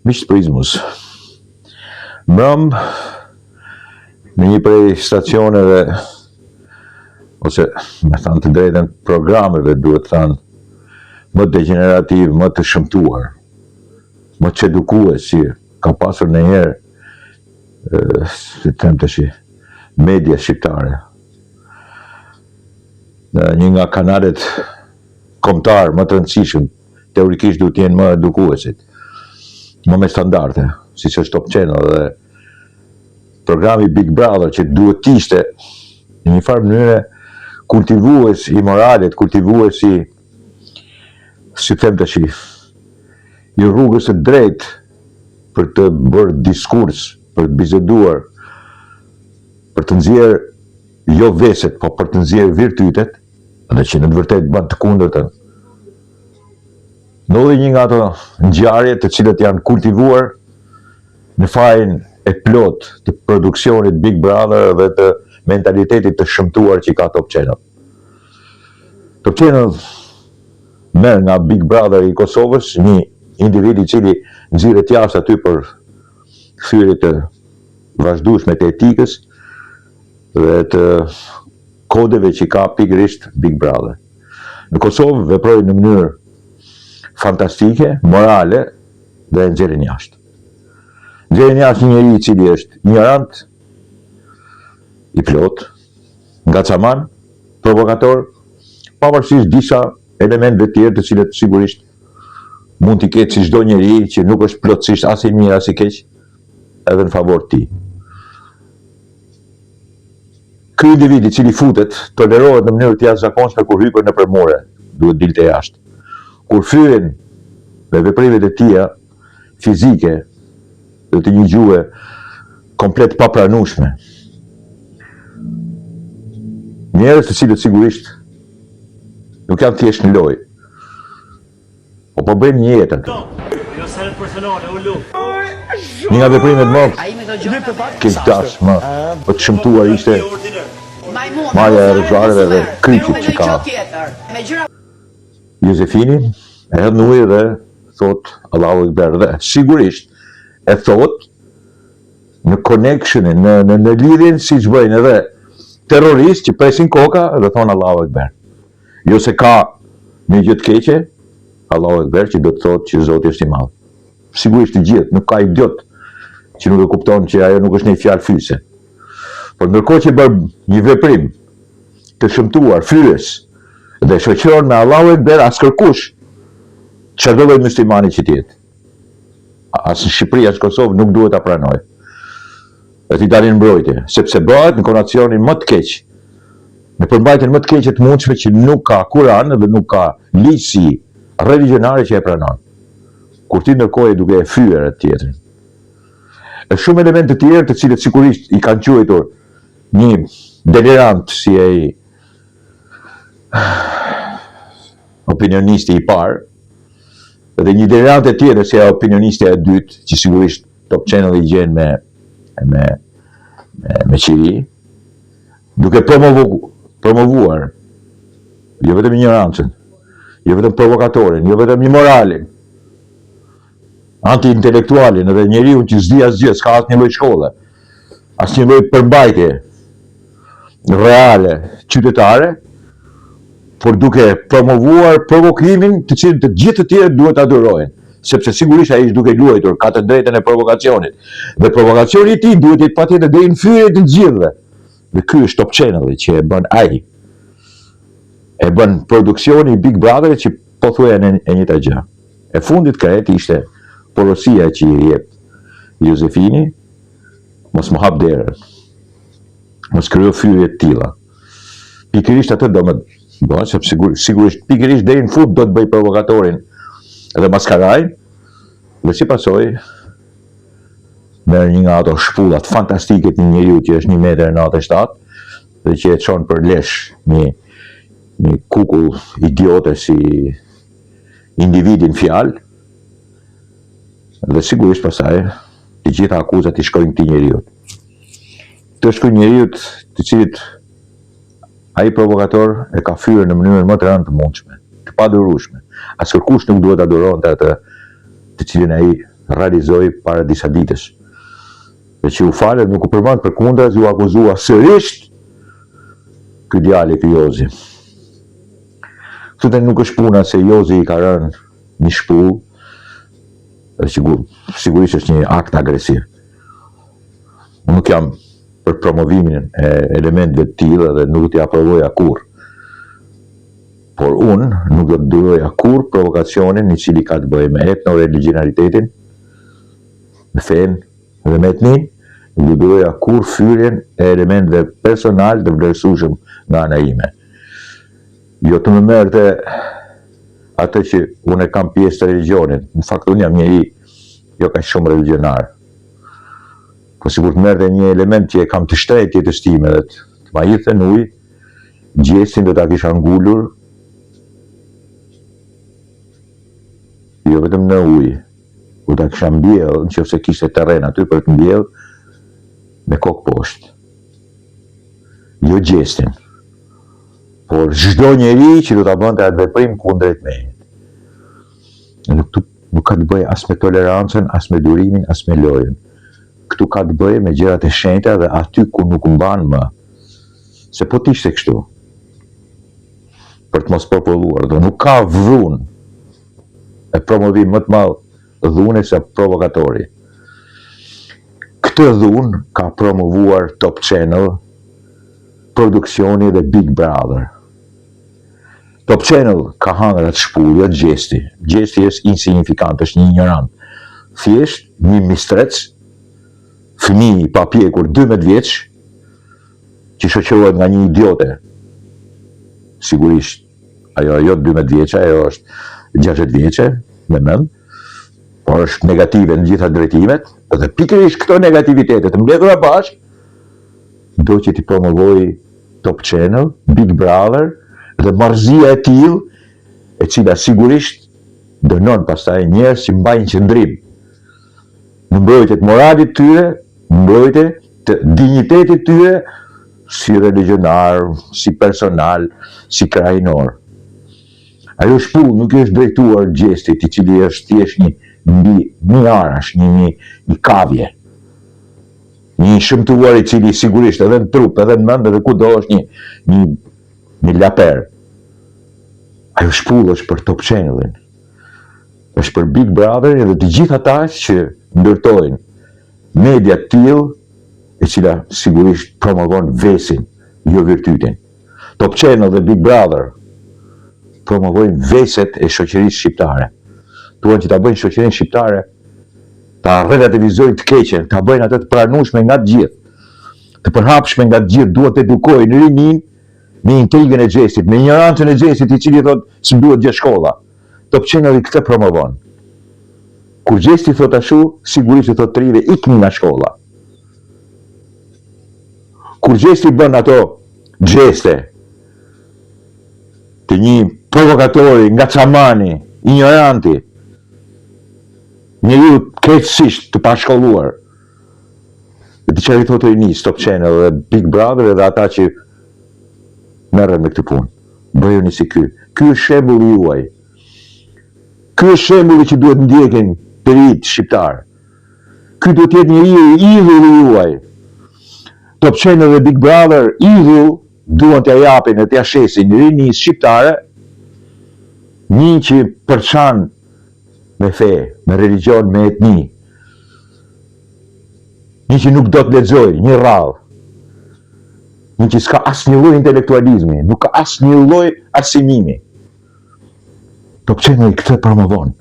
Miqtë Prizmus, mbrëm në një prej stacioneve, ose me thanë të drejtën programeve, duhet thanë, më degenerativ, më të shëmtuar, më të edukues, si ka pasur në njerë, si të them të shi, media shqiptare. Një nga kanalet kombëtar më të rëndësishëm, teorikisht duhet jenë më edukuesit, më me standarde, si që është Top Channel dhe programi Big Brother që duhet t'ishte në një farë mënyre kultivues i moralit, kultivues i, si them të shi, i rrugës e drejt për të bërë diskurs, për të bizeduar, për të nxjerrë jo veset, po për të nxjerrë virtytet, dhe që në të vërtet bën të kundërtën. Ndodhi një nga ato ngjarje të cilët janë kultivuar në fajin e plot të produksionit Big Brother dhe të mentalitetit të shëmtuar që ka Top Channel. Top Channel merr nga Big Brother i Kosovës një individ i cili nxirret jashtë aty për kthyrje të vazhdueshme të etikës dhe të kodeve që ka pikërisht Big Brother. Në Kosovë veproi në mënyrë fantastike, morale dhe nxjerrin jashtë. Nxjerrin jashtë një njeri i cili është ignorant, i plot, ngacaman, provokator, pavarësisht disa elementeve të tjerë të cilët sigurisht mund t'i ketë si çdo njeri që nuk është plotësisht as i mirë as i keq, edhe në favor të tij. Ky individ i cili futet tolerohet në mënyrë të jashtëzakonshme kur hyper nëpër mure, duhet dilte jashtë. Kur fyen me veprimet e tija fizike dhe të një gjuhë komplet papranueshme. Njerëz të cilët sigurisht nuk janë thjesht në lojë, po bëjnë një jetë aty. Një nga veprimet më keqdash, më të shëmtuar ishte marrja e rrugëve dhe kryqit që ka Josefini, e hedh në ujë dhe thot Allahu Ekber, dhe sigurisht e thot në connectionin, në lidhjen siç bëjnë edhe terroristë që presin koka dhe thon Allahu Ekber. Jo se ka një gjë të keqe, Allahu Ekber që do të thot që Zoti është i madh. Sigurisht të gjithë, nuk ka idiot që nuk e kupton që ajo nuk është një fjalë fyse. Por ndërkohë që bën një veprim të shëmtuar, fyes, dhe shoqëron me Allahu Ekber, as kërkush çdo lloj muslimani që tjetë. As në Shqipëri, as në Kosovë nuk duhet ta pranoj. Dhe t'i dalin mbrojtje, sepse bëhet në konacionin më të keq, në përmbajtjen më të keqe të mundshme që nuk ka Kur'an dhe nuk ka ligj religionare që e pranon. Kur ti ndërkohë e duke e fyer atë tjetrin. E shumë elemente të tjerë të cilët sigurisht i kanë quajtur një delirant si ai opinionisti i parë, dhe një delirante tjetër si opinionisti e dytë, që sigurisht Top Channel i gjen me qiri, duke promovuar jo vetëm ignorancën, jo vetëm provokatorin, jo vetëm imoralin, anti-intelektualin, edhe njeriu që s'di asgjë, s'ka asnjë lloj shkolle, asnjë lloj përmbajtje reale qytetare, por duke promovuar provokimin të cilin të gjithë të tjerë duhet ta adhurojnë, sepse sigurisht ai është duke luajtur, ka të drejtën e provokacionit. Dhe provokacioni i tij duhet të jetë patjetër deri në fyrje të gjithëve. Dhe ky është Top Channel që e bën ai. E bën produksioni i Big Brother që pothuajse e njëjta gjë. E fundit krejt ishte porosia që i jep Josefini, mos më hap derën, mos krijo fyrje të tilla. Pikërisht atë do më bëhet, sepse sigurisht pikërisht deri në fund do të bëj provokatorin dhe maskarajn, dhe si pasojë merr një nga ato shpullat fantastike të një njeriu që është 1,97 m dhe që e çon për lesh një kukull idiote si individin fjalë, dhe sigurisht pasaj të gjitha akuzat i shkojnë këtij njeriu. Të është ky njeriu të cilit ai provokator e ka fyer në mënyrën më të rëndë të mundshme, të padurueshme. As kërkush nuk duhet ta duronte atë të cilin ai realizoi para disa ditësh. Dhe që u falet nuk u përmend përkundër, u akuzua sërish ky djalë ky Jozi. Këtu nuk është puna se Jozi i ka rënë një shpull, sigurisht është një akt agresiv. Unë nuk jam për promovimin e elementëve të tilla dhe nuk t'i aprovoja kurrë. Por unë nuk do të duroja kurrë provokacionin i cili ka të bëjë me etno-religjionalitetin, me fen dhe me etnin, nuk do të duroja kurrë fyrjen e elementëve personal të vlerësueshëm nga ana ime. Jo të më merrte atë që unë kam pjesë të religionit. Në fakt unë jam njeri jo ka shumë religionar. Po sikur të merrte një element që e kam të shtrenjtë jetës time dhe të ma hidhte në ujë, gjestin do ta kisha ngulur jo vetëm në ujë, u ta kisha mbjell nëse kishte terren aty për të mbjell me kokë poshtë. Jo gjestin. Por çdo njeri që do ta bënte atë veprim kundrejt meje. Nuk ka të bëjë as me tolerancën, as me durimin, as me lojën. Këtu ka të bëjë me gjërat e shenjta dhe aty ku nuk mban më. Se po t'ishte kështu. Për të mos populluar, dhe nuk ka dhunë e promovim më të madh dhunë se provokatori. Këtë dhunë ka promovuar Top Channel, produksioni dhe Big Brother. Top Channel ka hangër atë shpullë, jo gjesti. Gjesti është insignifikant, është një ignorant. Thjesht një mistrec, fëmijë i papjekur 12 vjeç, që shoqërohet nga një idiote. Sigurisht, ajo 12 vjeçe, ajo është 60 vjeçe, me mend, por është negative në gjitha drejtimet, dhe pikërisht këto negativitetet të mbledhura bashkë, do që t'i promovoj Top Channel, Big Brother, dhe marrëzia e tillë, e cila sigurisht dënon pastaj njerëz që mbajnë qëndrim. Në mbrojtje të moralit tyre, mbrojtje të dinjitetit tyre, si religionar, si personal, si krajinor. Ajo shpull nuk është drejtuar gjestit, i cili është thjesht një arash, një kavje. Një shëmtuar i cili sigurisht edhe në trup, edhe në mend, edhe kudo është një laper. Ajo shpull është për Top Channelin. Është për Big Brother dhe të gjithë ata që ndërtojnë media të tillë, e cila sigurisht promovon vesin, jo virtytin. Top Channel dhe Big Brother promovojnë veset e shoqërisë shqiptare. Duan që ta bëjnë shoqërinë shqiptare, ta relativizojnë të keqen, ta bëjnë atë të pranueshme nga të gjithë, të përhapshme nga të gjithë, duan të edukojnë rinin me intrigën e xhestit, me ignorancën e xhestit i cili thotë se duhet gjë shkolla. Top Channel këtë promovon. Kur xhesti thotë ashtu, sigurisht thotë të rive ikni nga shkolla. Kur xhesti bën ato xheste të një provokatori, nga çamani, ignoranti, njeriu krejtësisht të pashkolluar, dhe të qëri thotë rinis, Top Channel dhe Big Brother edhe ata që merren me këtë punë. Bëjoni si ky. Ky është shembulli juaj. Ky është shembulli që duhet ndjekin të rinjt shqiptar. Ky duhet të jetë njeriu i idhulli juaj. Top Channel dhe Big Brother idhull duan t'ia japin dhe t'ia shesin rinisë shqiptare një që përçan me fe, me religion, me etni. Një që nuk do të lexoj, një rradh. Një që s'ka asnjë lloj intelektualizmi, nuk ka asnjë lloj arsimimi. Top Channel këtë promovon.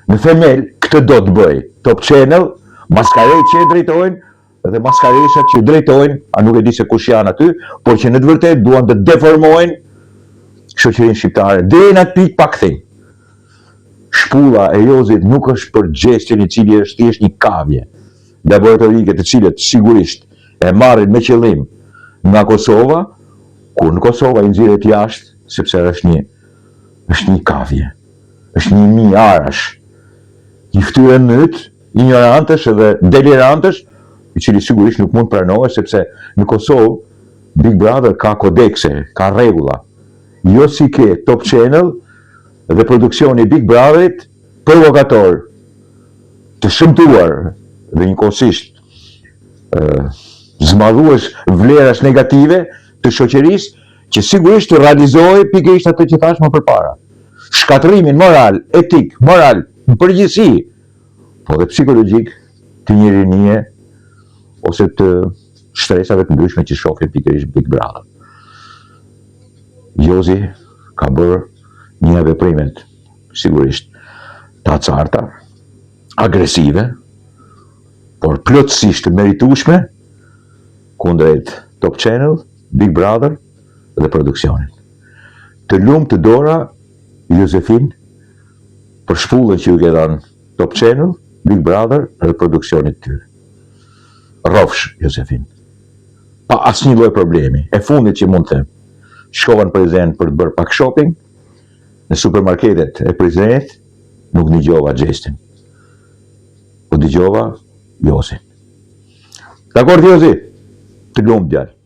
Në themel, këtë do të bëj. Top Channel, maskarejt që e drejtojnë dhe maskareshat që drejtojnë, a nuk e di se kush janë aty, por që në të vërtet duan të deformojnë shoqërinë shqiptare. Deri në atë pikë pa kthim. Shpulla e Jozit nuk është për gjestin i cili është thjesht një kavje laboratorike të cilët sigurisht e marrin me qëllim nga Kosova, kur në Kosova i nxirret jashtë, sepse është një kavje, është një arash, i ftyrë nyt, ignorantësh edhe delirantësh, i cili sigurisht nuk mund pranohet, sepse në Kosovë Big Brother ka kodekse, ka rregulla. Jo si ke Top Channel dhe produksioni Big Brotherit provokator. të shëmtuar dhe njëkohësisht zmadhues vleras negative të shoqërisë që sigurisht të realizohej pikërisht atë që thash më përpara. Shkatrimin moral, etik, moral, në përgjithësi, po dhe psikologjik të një rinie ose të shtresave të ndryshme që shohin pikërisht Big Brother. Jozi ka bërë një veprimet sigurisht të acarta, agresive, por plotësisht të meritueshme kundrejt Top Channel, Big Brother dhe produksionit. Të lumë të dora Josefin për shpullën që ju ke dhënë Top Channel, Big Brother dhe produksionit tyre. Rrofsh Josefin. Pa asnjë lloj problemi. E fundit që mund të them. Shkova në Prizren për të bërë pak shopping, në supermarketet e Prizrenit nuk dëgjova Xhestin. Po dëgjova Jozin. Dakor Jozi? Të lumë djalë.